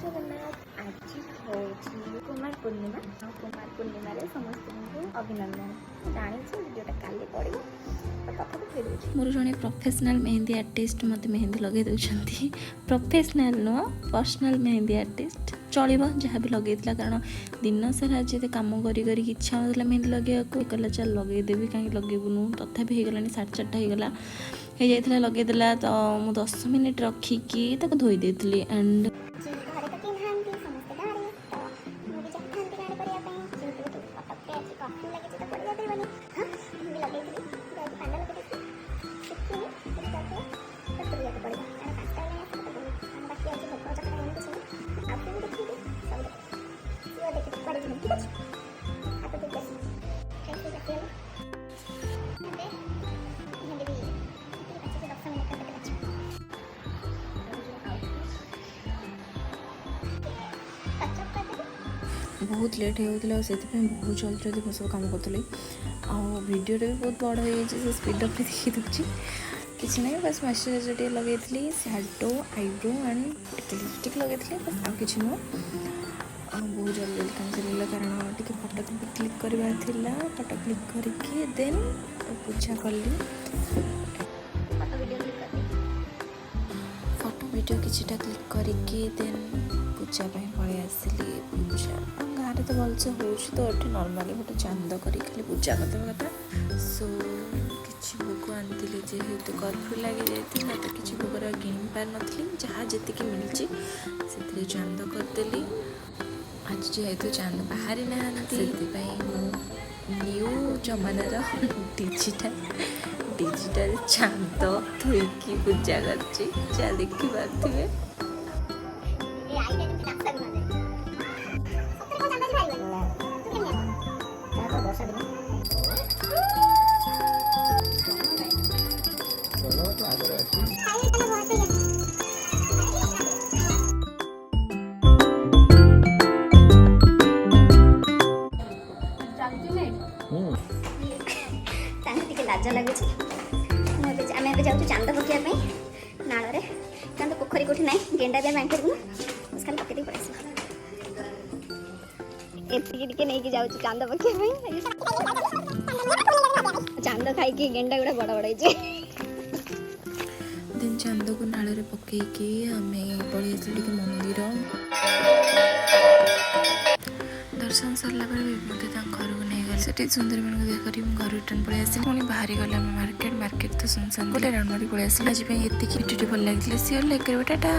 जगन्नाथ आज हूँ कुमार पूर्णिमा कुमार पूर्णिम समस्त अभिनंदन जानी भिडियोटा काली पड़ो मोर जड़े प्रोफेशनल मेहंदी आर्टिस्ट मत मेहंदी लगे दौरान प्रोफेशनल नुह पर्सनल मेहंदी आर्टिस्ट चलो जहाँ भी लगे कारण दिन सारा जिते कम कर इच्छा होता मेहंदी लगे कहला चल लगेदेवी कहीं लगेबुनु तथापि हो गला 4:30 होगला हो जाता लगेदेला तो मुझे 10 मिनिट रखिकी धोई देती एंड बहुत लेट होता से बहुत जल्दी जल्दी सब कम करी वीडियो भी बहुत बड़ हो स्पीड अप देखी दूसरी किसी ना बस मॉइस्चराइजर लगे शैडो आईब्रो एंड लिपस्टिक लगे बस आ कि नुह बहुत जल्दी जल्दी कम चलला कारण टी फोटो क्लिक करार फोटो क्लिक करके देन पूजा कली फोटो वीडियो किसीटा क्लिक करके देन पूजा पलि आसली पूजा गाँव तो भलसे हो तो ये नॉर्मली गोटे चांद कर खाली पूजा करदेवा कथा सो किसी भोग आनी जेहेतु कर्फ्यू लगी जाता तो किसी भोग किणी पार नी जहाँ जी मिली से चांद करदेली आज जेहेतु चांद बाहरी ना न्यू जमानार डिजिटल चांद थोड़ी पूजा कर देखी पारे लाज लगे आम ए जाऊँ चांद पकापी नाल चांद पोखरी कौटी ना गेंडा भी बांट बस खाली पकई पड़े एतिके नहीं जाऊँ चांद पकापी चांद खाई गेंडा गुड़ा बड़ बड़ दिन चांद को नाल पकईकी आम पलि आस मंदिर दर्शन सरला मत घर को नहीं गले से सुंदर मान देखकर घर रिटर्न पलि आस बाहरी गले मार्केट तो सुनसान बोले राउंड मारी पलि आस आज ये भल लगे सी लाइक टाटा।